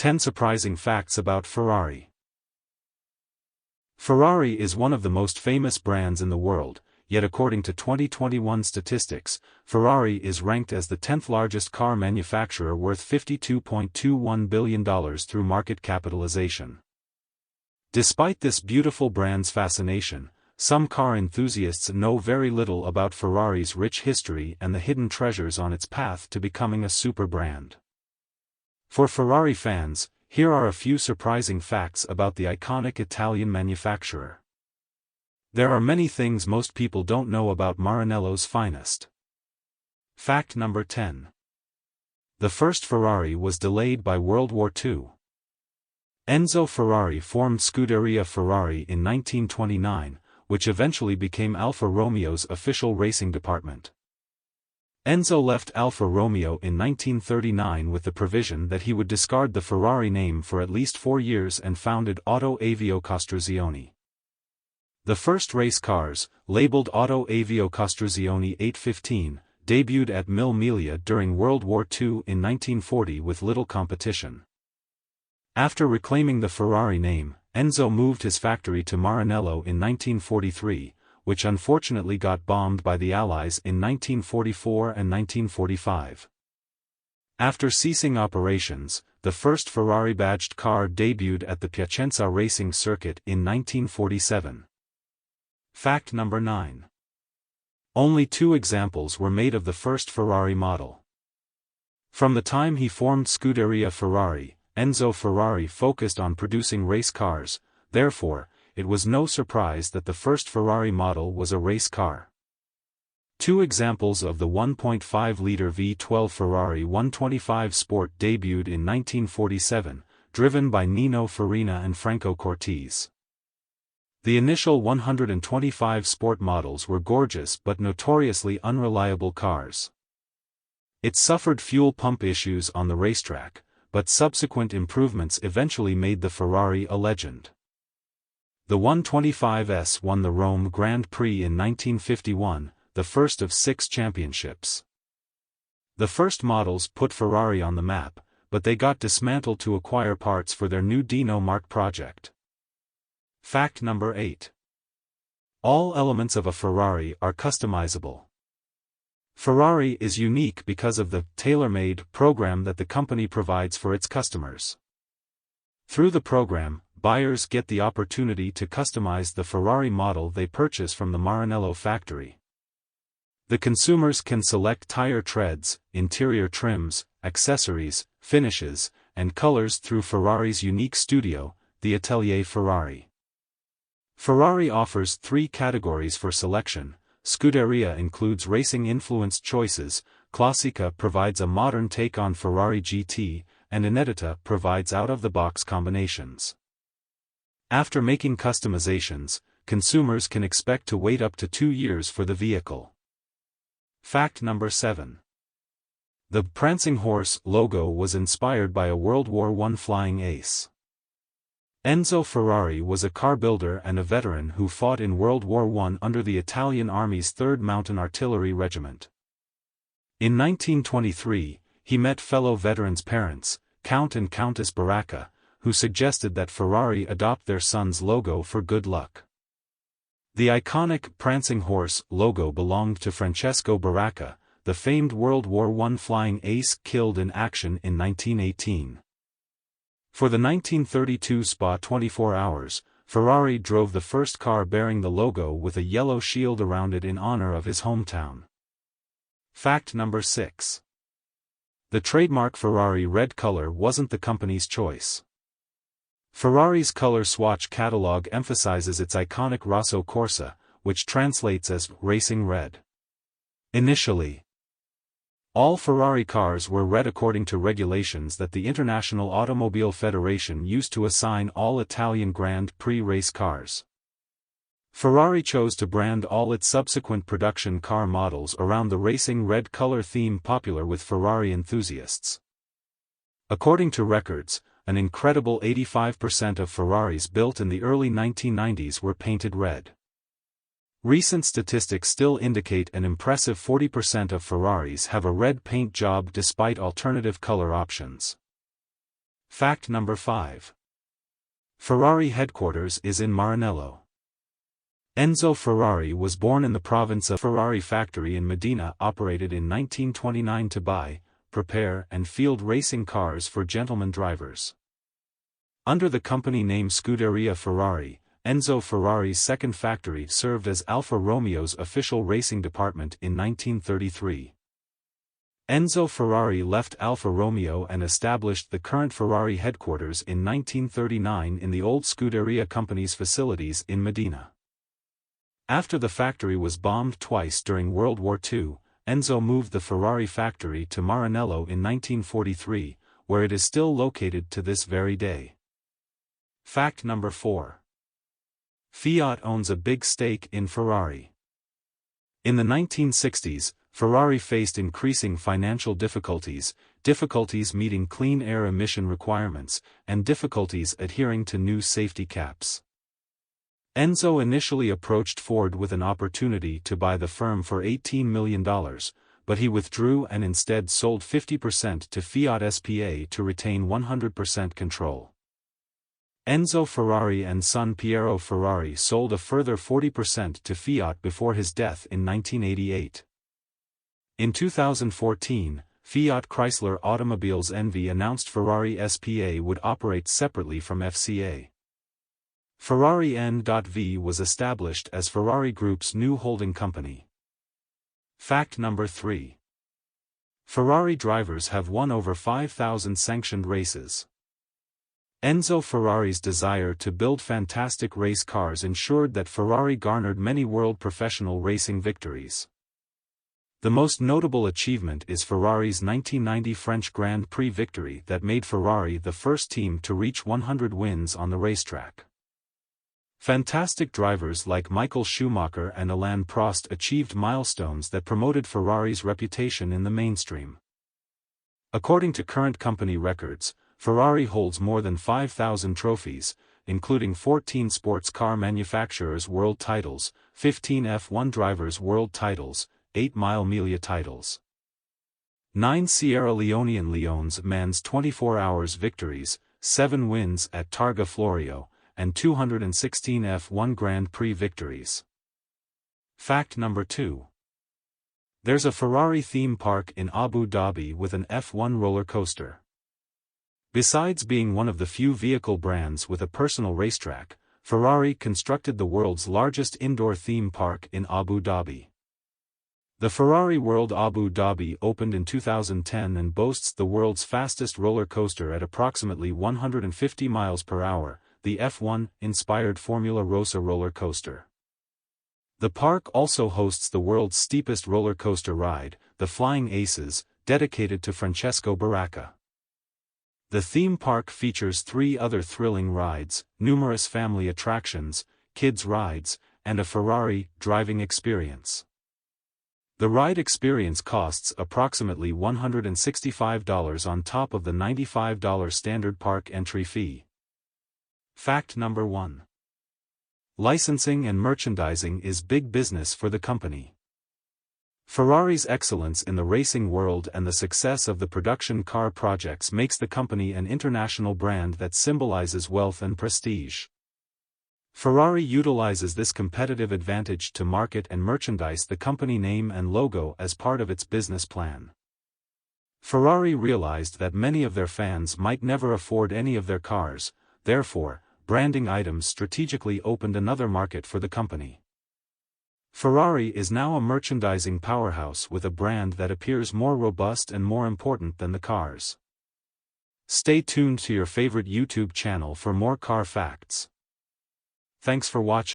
10 Surprising Facts About Ferrari. Ferrari is one of the most famous brands in the world, yet according to 2021 statistics, Ferrari is ranked as the 10th largest car manufacturer worth $52.21 billion through market capitalization. Despite this beautiful brand's fascination, some car enthusiasts know very little about Ferrari's rich history and the hidden treasures on its path to becoming a super brand. For Ferrari fans, here are a few surprising facts about the iconic Italian manufacturer. There are many things most people don't know about Maranello's finest. Fact number 10. The first Ferrari was delayed by World War II. Enzo Ferrari formed Scuderia Ferrari in 1929, which eventually became Alfa Romeo's official racing department. Enzo left Alfa Romeo in 1939 with the provision that he would discard the Ferrari name for at least 4 years and founded Auto Avio Costruzioni. The first race cars, labeled Auto Avio Costruzioni 815, debuted at Mille Miglia during World War II in 1940 with little competition. After reclaiming the Ferrari name, Enzo moved his factory to Maranello in 1943, which unfortunately got bombed by the Allies in 1944 and 1945. After ceasing operations, the first Ferrari-badged car debuted at the Piacenza Racing Circuit in 1947. Fact number 9. Only 2 examples were made of the first Ferrari model. From the time he formed Scuderia Ferrari, Enzo Ferrari focused on producing race cars, therefore, it was no surprise that the first Ferrari model was a race car. 2 examples of the 1.5-liter V12 Ferrari 125 Sport debuted in 1947, driven by Nino Farina and Franco Cortese. The initial 125 Sport models were gorgeous but notoriously unreliable cars. It suffered fuel pump issues on the racetrack, but subsequent improvements eventually made the Ferrari a legend. The 125S won the Rome Grand Prix in 1951, the first of 6 championships. The first models put Ferrari on the map, but they got dismantled to acquire parts for their new Dino Mark project. Fact number 8. All elements of a Ferrari are customizable. Ferrari is unique because of the tailor-made program that the company provides for its customers. Through the program, buyers get the opportunity to customize the Ferrari model they purchase from the Maranello factory. The consumers can select tire treads, interior trims, accessories, finishes, and colors through Ferrari's unique studio, the Atelier Ferrari. Ferrari offers 3 categories for selection. Scuderia includes racing-influenced choices, Classica provides a modern take on Ferrari GT, and Inedita provides out-of-the-box combinations. After making customizations, consumers can expect to wait up to 2 years for the vehicle. Fact number 7. The Prancing Horse logo was inspired by a World War I flying ace. Enzo Ferrari was a car builder and a veteran who fought in World War I under the Italian Army's 3rd Mountain Artillery Regiment. In 1923, he met fellow veterans' parents, Count and Countess Baracca, who suggested that Ferrari adopt their son's logo for good luck. The iconic Prancing Horse logo belonged to Francesco Baracca, the famed World War I flying ace killed in action in 1918. For the 1932 Spa 24 Hours, Ferrari drove the first car bearing the logo with a yellow shield around it in honor of his hometown. Fact number 6. The trademark Ferrari red color wasn't the company's choice. Ferrari's color swatch catalog emphasizes its iconic Rosso Corsa, which translates as racing red. Initially, all Ferrari cars were red according to regulations that the International Automobile Federation used to assign all Italian Grand Prix race cars. Ferrari chose to brand all its subsequent production car models around the racing red color theme popular with Ferrari enthusiasts. According to records, an incredible 85% of Ferraris built in the early 1990s were painted red. Recent statistics still indicate an impressive 40% of Ferraris have a red paint job despite alternative color options. Fact number 5. Ferrari headquarters is in Maranello. Enzo Ferrari was born in the province of Ferrari factory in Modena, operated in 1929 to buy, prepare and field racing cars for gentlemen drivers. Under the company name Scuderia Ferrari, Enzo Ferrari's second factory served as Alfa Romeo's official racing department in 1933. Enzo Ferrari left Alfa Romeo and established the current Ferrari headquarters in 1939 in the old Scuderia company's facilities in Modena. After the factory was bombed twice during World War II, Enzo moved the Ferrari factory to Maranello in 1943, where it is still located to this very day. Fact number 4. Fiat owns a big stake in Ferrari. In the 1960s, Ferrari faced increasing financial difficulties meeting clean air emission requirements, and difficulties adhering to new safety caps. Enzo initially approached Ford with an opportunity to buy the firm for $18 million, but he withdrew and instead sold 50% to Fiat S.p.A. to retain 100% control. Enzo Ferrari and son Piero Ferrari sold a further 40% to Fiat before his death in 1988. In 2014, Fiat Chrysler Automobiles N.V. announced Ferrari S.p.A. would operate separately from FCA. Ferrari N.V. was established as Ferrari Group's new holding company. Fact number 3. Ferrari drivers have won over 5,000 sanctioned races. Enzo Ferrari's desire to build fantastic race cars ensured that Ferrari garnered many world professional racing victories. The most notable achievement is Ferrari's 1990 French Grand Prix victory that made Ferrari the first team to reach 100 wins on the racetrack. Fantastic drivers like Michael Schumacher and Alain Prost achieved milestones that promoted Ferrari's reputation in the mainstream. According to current company records, Ferrari holds more than 5,000 trophies, including 14 sports car manufacturers' world titles, 15 F1 drivers' world titles, 8 Mille Miglia titles, 9 Sierra Leonean Leones Mans 24 Hours victories, 7 wins at Targa Florio, and 216 F1 Grand Prix victories. Fact number 2. There's a Ferrari theme park in Abu Dhabi with an F1 roller coaster. Besides being one of the few vehicle brands with a personal racetrack, Ferrari constructed the world's largest indoor theme park in Abu Dhabi. The Ferrari World Abu Dhabi opened in 2010 and boasts the world's fastest roller coaster at approximately 150 miles per hour, the F1-inspired Formula Rossa roller coaster. The park also hosts the world's steepest roller coaster ride, the Flying Aces, dedicated to Francesco Baracca. The theme park features 3 other thrilling rides, numerous family attractions, kids' rides, and a Ferrari driving experience. The ride experience costs approximately $165 on top of the $95 standard park entry fee. Fact number 1. Licensing and merchandising is big business for the company. Ferrari's excellence in the racing world and the success of the production car projects makes the company an international brand that symbolizes wealth and prestige. Ferrari utilizes this competitive advantage to market and merchandise the company name and logo as part of its business plan. Ferrari realized that many of their fans might never afford any of their cars, therefore, branding items strategically opened another market for the company. Ferrari is now a merchandising powerhouse with a brand that appears more robust and more important than the cars. Stay tuned to your favorite YouTube channel for more car facts. Thanks for watching.